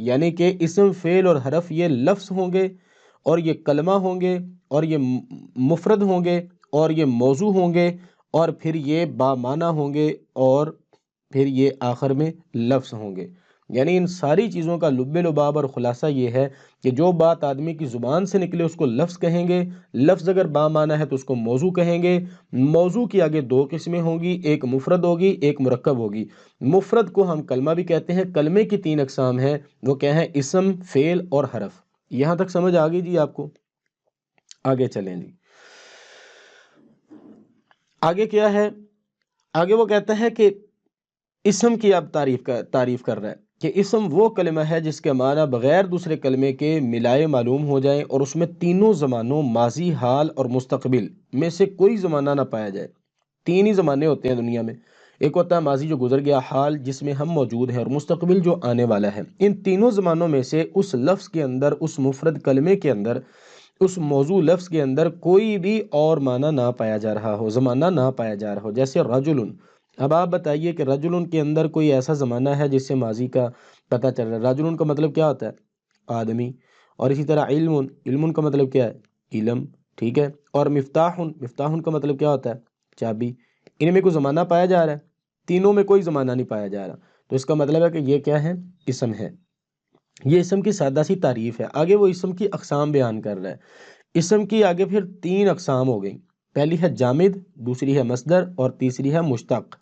یعنی کہ اسم فعل اور حرف یہ لفظ ہوں گے، اور یہ کلمہ ہوں گے، اور یہ مفرد ہوں گے، اور یہ موضوع ہوں گے، اور پھر یہ بامعنی ہوں گے، اور پھر یہ آخر میں لفظ ہوں گے۔ یعنی ان ساری چیزوں کا لب لباب اور خلاصہ یہ ہے کہ جو بات آدمی کی زبان سے نکلے اس کو لفظ کہیں گے، لفظ اگر بامعنی ہے تو اس کو موضوع کہیں گے۔ موضوع کی آگے دو قسمیں ہوں گی، ایک مفرد ہوگی، ایک مرکب ہوگی۔ مفرد کو ہم کلمہ بھی کہتے ہیں۔ کلمے کی تین اقسام ہیں، وہ کیا ہیں؟ اسم، فعل اور حرف۔ یہاں تک سمجھ آ گئی جی آپ کو؟ آگے چلیں جی، آگے کیا ہے؟ آگے وہ کہتا ہے کہ اسم کی اب تعریف کر رہا ہے کہ اسم وہ کلمہ ہے جس کے معنی بغیر دوسرے کلمے کے ملائے معلوم ہو جائیں، اور اس میں تینوں زمانوں ماضی، حال اور مستقبل میں سے کوئی زمانہ نہ پایا جائے۔ تین ہی زمانے ہوتے ہیں دنیا میں، ایک ہوتا ہے ماضی جو گزر گیا، حال جس میں ہم موجود ہیں، اور مستقبل جو آنے والا ہے۔ ان تینوں زمانوں میں سے اس لفظ کے اندر، اس مفرد کلمے کے اندر، اس موضوع لفظ کے اندر کوئی بھی اور معنی نہ پایا جا رہا ہو، زمانہ نہ پایا جا رہا ہو۔ جیسے رجل، اب آپ بتائیے کہ رجل کے اندر کوئی ایسا زمانہ ہے جس سے ماضی کا پتہ چل رہا ہے؟ رجل کا مطلب کیا ہوتا ہے؟ آدمی۔ اور اسی طرح علم، علم کا مطلب کیا ہے؟ علم، ٹھیک ہے۔ اور مفتاح، مفتاح کا مطلب کیا ہوتا ہے؟ چابی۔ ان میں کوئی زمانہ پایا جا رہا ہے؟ تینوں میں کوئی زمانہ نہیں پایا جا رہا، تو اس کا مطلب ہے کہ یہ کیا ہے؟ اسم ہے۔ یہ اسم کی سادہ سی تعریف ہے۔ آگے وہ اسم کی اقسام بیان کر رہا ہے۔ اسم کی آگے پھر تین اقسام ہو گئی، پہلی ہے جامد، دوسری ہے مصدر، اور تیسری ہے مشتق۔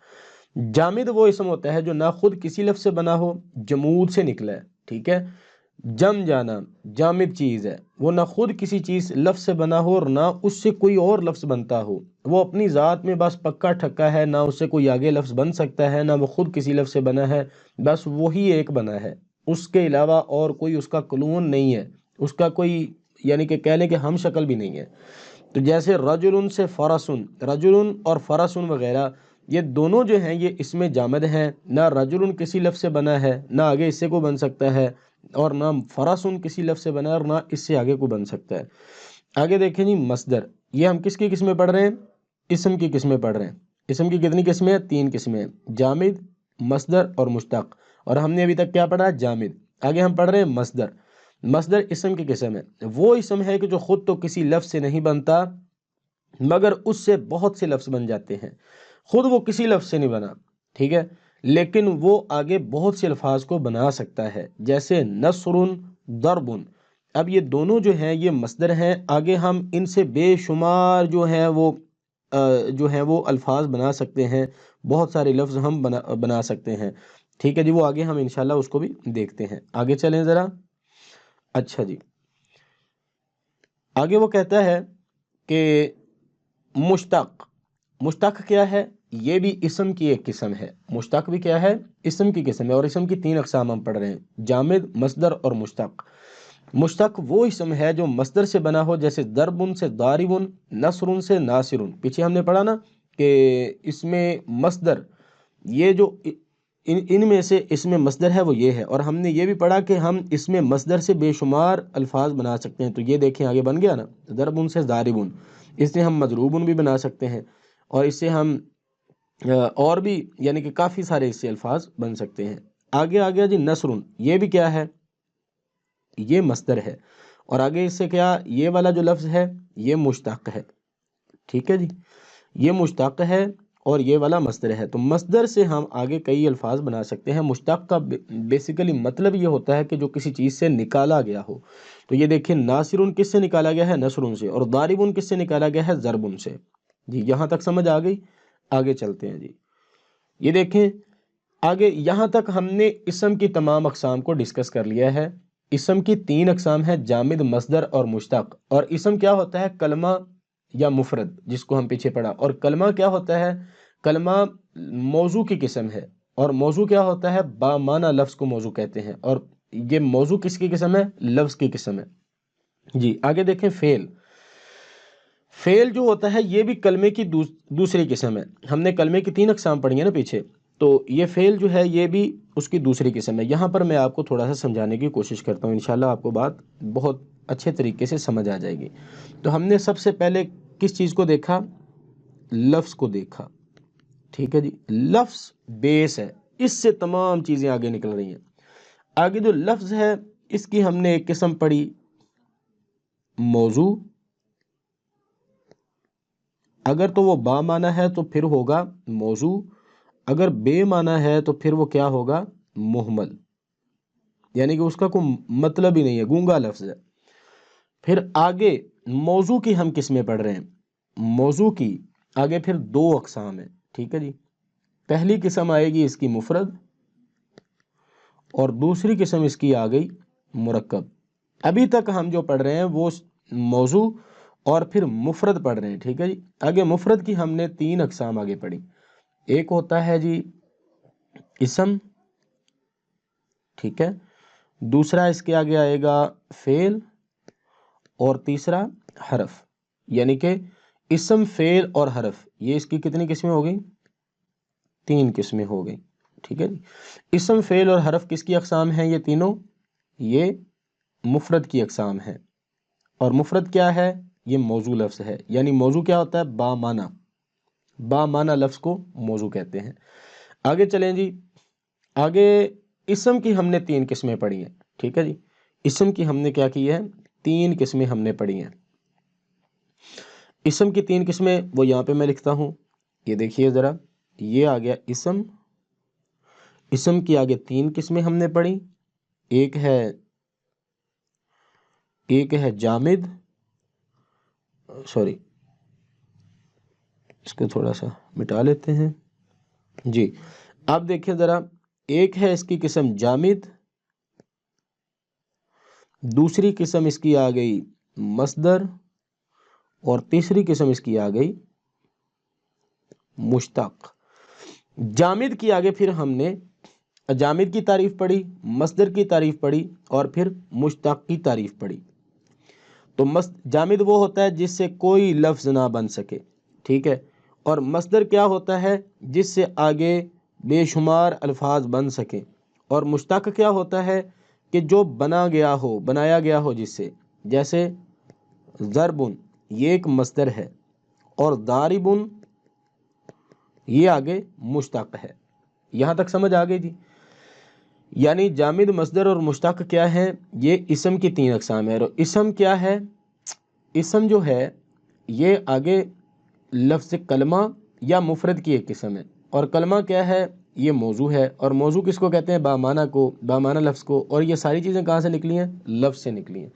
جامد وہ اسم ہوتا ہے جو نہ خود کسی لفظ سے بنا ہو، جمود سے نکلا ہے، ٹھیک ہے۔ جم جانا جامد چیز ہے، وہ نہ خود کسی چیز لفظ سے بنا ہو اور نہ اس سے کوئی اور لفظ بنتا ہو، وہ اپنی ذات میں بس پکا ٹھکا ہے، نہ اس سے کوئی آگے لفظ بن سکتا ہے، نہ وہ خود کسی لفظ سے بنا ہے، بس وہی ایک بنا ہے، اس کے علاوہ اور کوئی اس کا کلون نہیں ہے، اس کا کوئی یعنی کہ کہہ لیں کہ ہم شکل بھی نہیں ہے۔ تو جیسے رجل سے فرسن، رجل اور فرسن وغیرہ، یہ دونوں جو ہیں یہ اسم جامد ہیں، نہ رجل کسی لفظ سے بنا ہے، نہ آگے اس سے کو بن سکتا ہے، اور نہ فرسن کسی لفظ سے بنا ہے، اور نہ اس سے آگے کو بن سکتا ہے۔ آگے دیکھیں جی مصدر، یہ ہم کس کی قسمیں پڑھ رہے ہیں؟ اسم کی قسمیں پڑھ رہے ہیں۔ اسم کی کتنی قسمیں ہیں؟ تین قسمیں، جامد، مصدر اور مشتق، اور ہم نے ابھی تک کیا پڑھا؟ جامد۔ آگے ہم پڑھ رہے ہیں مصدر۔ مصدر اسم کی قسم ہے، وہ اسم ہے کہ جو خود تو کسی لفظ سے نہیں بنتا مگر اس سے بہت سے لفظ بن جاتے ہیں۔ خود وہ کسی لفظ سے نہیں بنا، ٹھیک ہے، لیکن وہ آگے بہت سے الفاظ کو بنا سکتا ہے، جیسے نصر، ضرب۔ اب یہ دونوں جو ہیں یہ مصدر ہیں، آگے ہم ان سے بے شمار جو ہیں وہ الفاظ بنا سکتے ہیں، بہت سارے لفظ ہم بنا سکتے ہیں، ٹھیک ہے جی۔ وہ آگے ہم انشاءاللہ اس کو بھی دیکھتے ہیں۔ آگے چلیں ذرا۔ اچھا جی، آگے وہ کہتا ہے کہ مشتق۔ مشتق کیا ہے؟ یہ بھی اسم کی ایک قسم ہے۔ مشتق بھی کیا ہے؟ اسم کی قسم ہے، اور اسم کی تین اقسام ہم پڑھ رہے ہیں، جامد، مصدر اور مشتق۔ مشتق وہ اسم ہے جو مصدر سے بنا ہو، جیسے ضرب سے ضارب، نصر سے ناصر۔ پیچھے ہم نے پڑھا نا کہ اس میں مصدر، یہ جو ان میں سے اس میں مصدر ہے وہ یہ ہے، اور ہم نے یہ بھی پڑھا کہ ہم اس میں مصدر سے بے شمار الفاظ بنا سکتے ہیں۔ تو یہ دیکھیں آگے بن گیا نا، ضرب سے ضارب، اس سے ہم مضروب بھی بنا سکتے ہیں، اور اس سے ہم اور بھی یعنی کہ کافی سارے اس سے الفاظ بن سکتے ہیں۔ آگے آ گیا جی نصر، یہ بھی کیا ہے؟ یہ مصدر ہے، اور آگے اس سے کیا؟ یہ والا جو لفظ ہے یہ مشتق ہے، ٹھیک ہے جی، یہ مشتق ہے اور یہ والا مصدر ہے۔ تو مصدر سے ہم آگے کئی الفاظ بنا سکتے ہیں۔ مشتق کا بیسیکلی مطلب یہ ہوتا ہے کہ جو کسی چیز سے نکالا گیا ہو۔ تو یہ دیکھیں ناصر کس سے نکالا گیا ہے؟ نصر سے، اور ضارب کس سے نکالا گیا ہے؟ ضرب سے۔ جی یہاں تک سمجھ آ گئی؟ آگے چلتے ہیں جی، یہ دیکھیں آگے یہاں تک ہم نے اسم کی تمام اقسام کو ڈسکس کر لیا ہے۔ اسم کی تین اقسام ہیں، جامد، مصدر اور مشتق۔ اور اسم کیا ہوتا ہے؟ کلمہ یا مفرد، جس کو ہم پیچھے پڑھا۔ اور کلمہ کیا ہوتا ہے؟ کلمہ موضوع کی قسم ہے، اور موضوع کیا ہوتا ہے؟ بامعنی لفظ کو موضوع کہتے ہیں، اور یہ موضوع کس کی قسم ہے؟ لفظ کی قسم ہے۔ جی آگے دیکھیں فعل۔ فعل جو ہوتا ہے یہ بھی کلمے کی دوسری قسم ہے۔ ہم نے کلمے کی تین اقسام پڑھی ہیں نا پیچھے، تو یہ فعل جو ہے یہ بھی اس کی دوسری قسم ہے۔ یہاں پر میں آپ کو تھوڑا سا سمجھانے کی کوشش کرتا ہوں، انشاءاللہ آپ کو بات بہت اچھے طریقے سے سمجھ آ جائے گی۔ تو ہم نے سب سے پہلے کس چیز کو دیکھا؟ لفظ کو دیکھا، ٹھیک ہے جی۔ لفظ بیس ہے، اس سے تمام چیزیں آگے نکل رہی ہیں۔ آگے جو لفظ ہے اس کی ہم نے ایک قسم پڑھی موضوع، اگر تو وہ با معنی ہے تو پھر ہوگا موضوع، اگر بے معنی ہے تو پھر وہ کیا ہوگا مہمل، یعنی کہ اس کا کوئی مطلب ہی نہیں ہے، گونگا لفظ ہے۔ پھر آگے موضوع کی ہم قسمیں پڑھ رہے ہیں، موضوع کی آگے پھر دو اقسام ہیں، ٹھیک ہے جی۔ پہلی قسم آئے گی اس کی مفرد، اور دوسری قسم اس کی آ گئی مرکب۔ ابھی تک ہم جو پڑھ رہے ہیں وہ موضوع اور پھر مفرد پڑھ رہے ہیں، ٹھیک ہے جی۔ آگے مفرد کی ہم نے تین اقسام آگے پڑھی، ایک ہوتا ہے جی اسم، ٹھیک ہے، دوسرا اس کے آگے آئے گا فعل، اور تیسرا حرف، یعنی کہ اسم، فعل اور حرف، یہ اس کی کتنی قسمیں ہو گئی؟ تین قسمیں ہو گئی، ٹھیک ہے جی۔ اسم، فعل اور حرف کس کی اقسام ہیں؟ یہ تینوں یہ مفرد کی اقسام ہیں، اور مفرد کیا ہے؟ یہ موضوع لفظ ہے، یعنی موضوع کیا ہوتا ہے؟ با معنی، با معنی لفظ کو موضوع کہتے ہیں۔ آگے چلیں جی، آگے اسم کی ہم نے تین قسمیں پڑھی ہیں، ٹھیک ہے جی۔ اسم کی ہم نے کیا کی ہے؟ تین قسمیں ہم نے پڑھی ہیں۔ اسم کی تین قسمیں وہ یہاں پہ میں لکھتا ہوں، یہ دیکھیے ذرا، یہ آ گیا اسم۔ اسم کی آگے تین قسمیں ہم نے پڑھی، ایک ہے جامد، سوری اس کو تھوڑا سا مٹا لیتے ہیں جی۔ اب دیکھیں ذرا، ایک ہے اس کی قسم جامد، دوسری قسم اس کی آ گئی مصدر، اور تیسری قسم اس کی آ گئی مشتق۔ جامد کی آگے پھر ہم نے جامد کی تعریف پڑھی، مصدر کی تعریف پڑھی، اور پھر مشتق کی تعریف پڑھی۔ تو جامد وہ ہوتا ہے جس سے کوئی لفظ نہ بن سکے، ٹھیک ہے، اور مصدر کیا ہوتا ہے؟ جس سے آگے بے شمار الفاظ بن سکیں، اور مشتق کیا ہوتا ہے؟ کہ جو بنایا گیا ہو جس سے، جیسے ضربن یہ ایک مصدر ہے، اور ضاربن یہ آگے مشتق ہے۔ یہاں تک سمجھ آ گئی جی؟ یعنی جامد، مصدر اور مشتق کیا ہے؟ یہ اسم کی تین اقسام ہے۔ اور اسم کیا ہے؟ اسم جو ہے یہ آگے لفظ کلمہ یا مفرد کی ایک قسم ہے، اور کلمہ کیا ہے؟ یہ موضوع ہے، اور موضوع کس کو کہتے ہیں؟ بامعنی لفظ کو، اور یہ ساری چیزیں کہاں سے نکلی ہیں؟ لفظ سے نکلی ہیں۔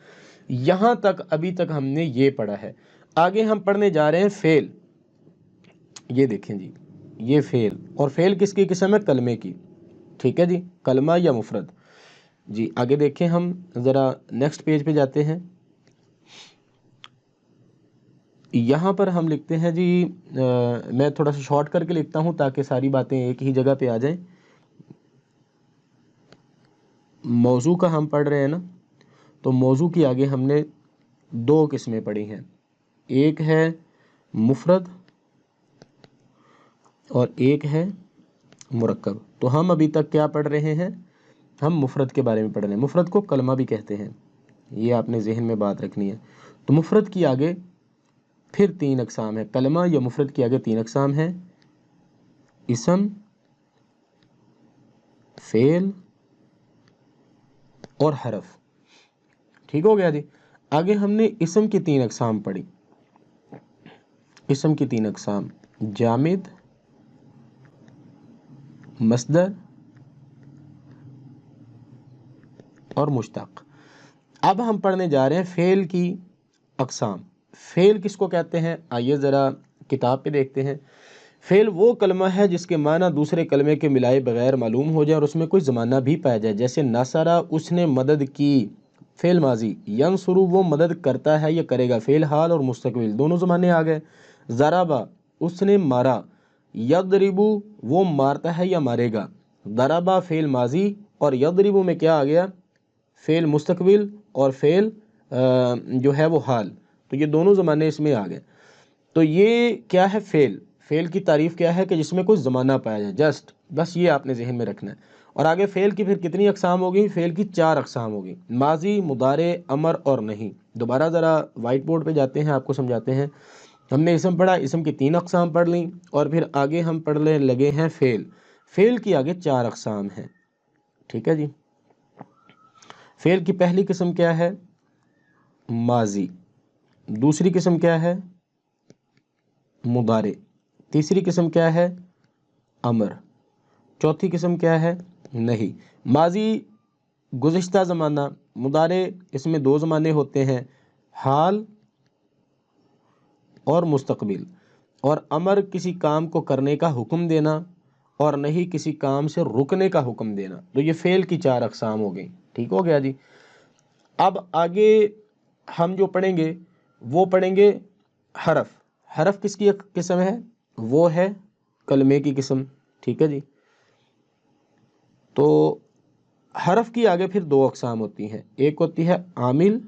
یہاں تک ابھی تک ہم نے یہ پڑھا ہے۔ آگے ہم پڑھنے جا رہے ہیں فعل۔ یہ دیکھیں جی، یہ فعل، اور فعل کس کی قسم ہے؟ کلمے کی، ٹھیک ہے جی، کلمہ یا مفرد جی۔ آگے دیکھیں، ہم ذرا نیکسٹ پیج پہ جاتے ہیں۔ یہاں پر ہم لکھتے ہیں جی، میں تھوڑا سا شارٹ کر کے لکھتا ہوں تاکہ ساری باتیں ایک ہی جگہ پہ آ جائیں۔ موضوع کا ہم پڑھ رہے ہیں نا، تو موضوع کی آگے ہم نے دو قسمیں پڑھی ہیں، ایک ہے مفرد اور ایک ہے مرکب۔ تو ہم ابھی تک کیا پڑھ رہے ہیں؟ ہم مفرد کے بارے میں پڑھ رہے ہیں۔ مفرد کو کلمہ بھی کہتے ہیں، یہ آپ نے ذہن میں بات رکھنی ہے۔ تو مفرد کی آگے پھر تین اقسام ہے، کلمہ یا مفرد کی آگے تین اقسام ہیں، اسم، فعل اور حرف، ٹھیک ہو گیا جی۔ آگے ہم نے اسم کی تین اقسام پڑھی، اسم کی تین اقسام، جامد، مصدر اور مشتق۔ اب ہم پڑھنے جا رہے ہیں فعل کی اقسام۔ فعل کس کو کہتے ہیں؟ آئیے ذرا کتاب پہ دیکھتے ہیں۔ فعل وہ کلمہ ہے جس کے معنی دوسرے کلمے کے ملائے بغیر معلوم ہو جائے اور اس میں کوئی زمانہ بھی پایا جائے، جیسے نصرہ اس نے مدد کی، فعل ماضی، ینصر وہ مدد کرتا ہے یا کرے گا، فعل حال اور مستقبل دونوں زمانے آ گئے، ضربہ اس نے مارا، یضرب وہ مارتا ہے یا مارے گا، ضربہ فعل ماضی اور یضرب میں کیا آ گیا؟ فعل مستقبل اور فعل جو ہے وہ حال، تو یہ دونوں زمانے اس میں آ گئے۔ تو یہ کیا ہے؟ فعل۔ فعل کی تعریف کیا ہے؟ کہ جس میں کوئی زمانہ پایا جائے، بس یہ آپ نے ذہن میں رکھنا ہے۔ اور آگے فعل کی پھر کتنی اقسام ہوگی؟ فعل کی چار اقسام ہوگی، ماضی، مضارع، امر اور نہیں۔ دوبارہ ذرا وائٹ بورڈ پہ جاتے ہیں، آپ کو سمجھاتے ہیں۔ ہم نے اسم پڑھا، اسم کی تین اقسام پڑھ لیں، اور پھر آگے ہم پڑھنے لگے ہیں فعل۔ فعل کی آگے چار اقسام ہیں، ٹھیک ہے جی۔ فعل کی پہلی قسم کیا ہے؟ ماضی، دوسری قسم کیا ہے؟ مضارع، تیسری قسم کیا ہے؟ امر، چوتھی قسم کیا ہے؟ نہیں۔ ماضی گزشتہ زمانہ، مضارع اس میں دو زمانے ہوتے ہیں، حال اور مستقبل، اور امر کسی کام کو کرنے کا حکم دینا اور نہیں کسی کام سے رکنے کا حکم دینا۔ تو یہ فعل کی چار اقسام ہو گئی، ٹھیک ہو گیا جی۔ اب آگے ہم جو پڑھیں گے وہ پڑھیں گے حرف۔ حرف کس کی قسم ہے؟ وہ ہے کلمے کی قسم، ٹھیک ہے جی۔ تو حرف کی آگے پھر دو اقسام ہوتی ہیں، ایک ہوتی ہے عامل،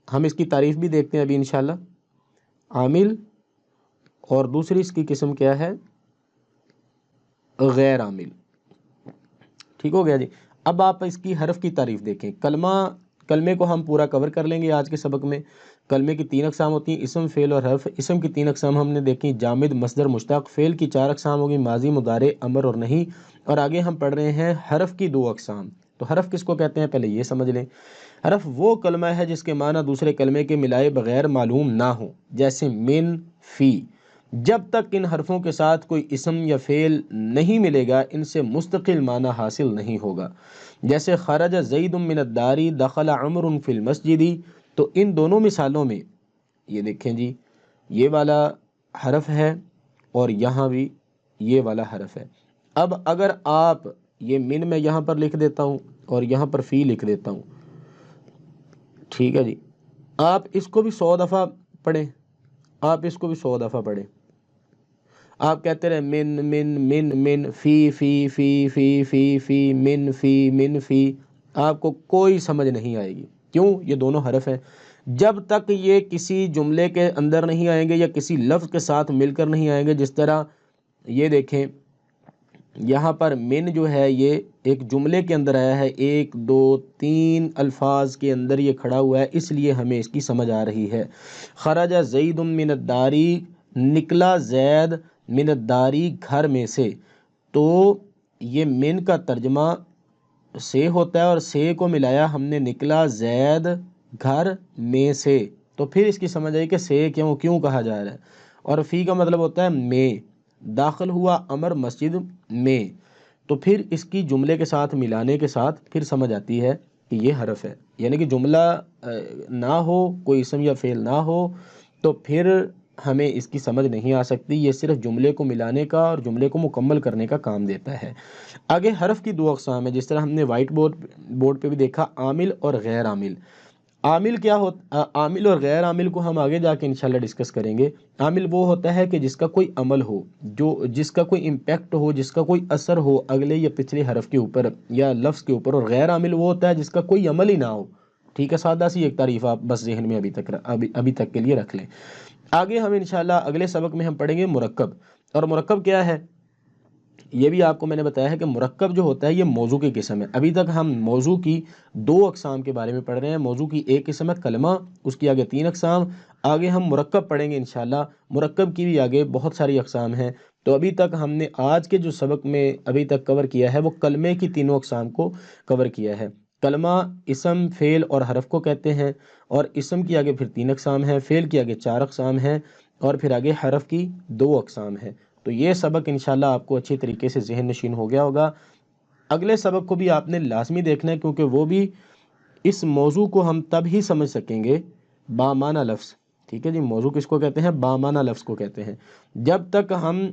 ہم اس کی تعریف بھی دیکھتے ہیں ابھی انشاءاللہ، عامل، اور دوسری اس کی قسم کیا ہے؟ غیر عامل، ٹھیک ہو گیا جی۔ اب آپ اس کی حرف کی تعریف دیکھیں۔ کلمے کو ہم پورا کور کر لیں گے آج کے سبق میں۔ کلمے کی تین اقسام ہوتی ہیں، اسم، فعل اور حرف۔ اسم کی تین اقسام ہم نے دیکھی، جامد، مصدر، مشتق۔ فعل کی چار اقسام ہوگی، ماضی، مضارع، امر اور نہیں۔ اور آگے ہم پڑھ رہے ہیں حرف کی دو اقسام۔ تو حرف کس کو کہتے ہیں پہلے یہ سمجھ لیں۔ حرف وہ کلمہ ہے جس کے معنی دوسرے کلمے کے ملائے بغیر معلوم نہ ہو، جیسے من، فی۔ جب تک ان حرفوں کے ساتھ کوئی اسم یا فعل نہیں ملے گا ان سے مستقل معنی حاصل نہیں ہوگا، جیسے خرج زید من الدار، دخل عمر فی المسجد۔ تو ان دونوں مثالوں میں یہ دیکھیں جی، یہ والا حرف ہے اور یہاں بھی یہ والا حرف ہے۔ اب اگر آپ یہ من میں یہاں پر لکھ دیتا ہوں اور یہاں پر فی لکھ دیتا ہوں، ٹھیک ہے جی، آپ اس کو بھی 100 دفعہ پڑھیں، آپ اس کو بھی 100 دفعہ پڑھیں، آپ کہتے رہے من من من من، فی فی فی فی فی فی، من فی من فی، آپ کو کوئی سمجھ نہیں آئے گی۔ کیوں؟ یہ دونوں حرف ہیں، جب تک یہ کسی جملے کے اندر نہیں آئیں گے یا کسی لفظ کے ساتھ مل کر نہیں آئیں گے۔ جس طرح یہ دیکھیں یہاں پر من جو ہے یہ ایک جملے کے اندر آیا ہے، 1 2 3 الفاظ کے اندر یہ کھڑا ہوا ہے، اس لیے ہمیں اس کی سمجھ آ رہی ہے۔ خرج زید من الداری، نکلا زید من الداری، گھر میں سے۔ تو یہ من کا ترجمہ سے ہوتا ہے اور سے کو ملایا ہم نے، نکلا زید گھر میں سے۔ تو پھر اس کی سمجھ آئی کہ سے کیوں کہا جا رہا ہے۔ اور فی کا مطلب ہوتا ہے میں، داخل ہوا امر مسجد میں۔ تو پھر اس کی جملے کے ساتھ ملانے کے ساتھ پھر سمجھ آتی ہے کہ یہ حرف ہے، یعنی کہ جملہ نہ ہو، کوئی اسم یا فعل نہ ہو تو پھر ہمیں اس کی سمجھ نہیں آ سکتی۔ یہ صرف جملے کو ملانے کا اور جملے کو مکمل کرنے کا کام دیتا ہے۔ آگے حرف کی دو اقسام ہیں، جس طرح ہم نے وائٹ بورڈ پہ بھی دیکھا، عامل اور غیر عامل۔ عامل کیا ہوتا؟ عامل اور غیر عامل کو ہم آگے جا کے انشاءاللہ ڈسکس کریں گے۔ عامل وہ ہوتا ہے کہ جس کا کوئی عمل ہو، جس کا کوئی امپیکٹ ہو، جس کا کوئی اثر ہو اگلے یا پچھلے حرف کے اوپر یا لفظ کے اوپر۔ اور غیر عامل وہ ہوتا ہے جس کا کوئی عمل ہی نہ ہو، ٹھیک ہے۔ سادہ سی ایک تعریف آپ بس ذہن میں ابھی تک کے لیے رکھ لیں۔ آگے ہم انشاءاللہ اگلے سبق میں ہم پڑھیں گے مرکب۔ اور مرکب کیا ہے یہ بھی آپ کو میں نے بتایا ہے کہ مرکب جو ہوتا ہے یہ موضوع کی قسم ہے۔ ابھی تک ہم موضوع کی دو اقسام کے بارے میں پڑھ رہے ہیں۔ موضوع کی ایک قسم ہے کلمہ، اس کی آگے 3 اقسام، آگے ہم مرکب پڑھیں گے انشاءاللہ۔ مرکب کی بھی آگے بہت ساری اقسام ہیں۔ تو ابھی تک ہم نے آج کے جو سبق میں ابھی تک کور کیا ہے وہ کلمے کی تینوں اقسام کو کور کیا ہے۔ کلمہ اسم، فعل اور حرف کو کہتے ہیں، اور اسم کی آگے پھر 3 اقسام ہیں، فعل کی آگے 4 اقسام ہیں، اور پھر آگے حرف کی 2 اقسام ہیں۔ تو یہ سبق انشاءاللہ آپ کو اچھی طریقے سے ذہن نشین ہو گیا ہوگا۔ اگلے سبق کو بھی آپ نے لازمی دیکھنا ہے، کیونکہ وہ بھی اس موضوع کو ہم تب ہی سمجھ سکیں گے بامعنی لفظ، ٹھیک ہے جی۔ موضوع کس کو کہتے ہیں؟ بامعنی لفظ کو کہتے ہیں۔ جب تک ہم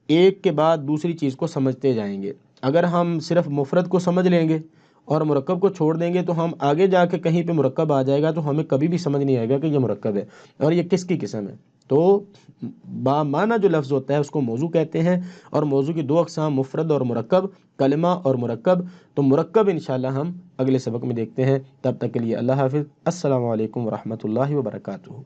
ایک کے بعد دوسری چیز کو سمجھتے جائیں گے، اگر ہم صرف مفرد کو سمجھ لیں گے اور مرکب کو چھوڑ دیں گے تو ہم آگے جا کے کہیں پہ مرکب آ جائے گا تو ہمیں کبھی بھی سمجھ نہیں آئے گا کہ یہ مرکب ہے اور یہ کس کی قسم ہے۔ تو بامعنی جو لفظ ہوتا ہے اس کو موضوع کہتے ہیں، اور موضوع کی 2 اقسام مفرد اور مرکب، کلمہ اور مرکب۔ تو مرکب انشاءاللہ ہم اگلے سبق میں دیکھتے ہیں۔ تب تک کے لیے اللہ حافظ، السلام علیکم ورحمۃ اللہ وبرکاتہ۔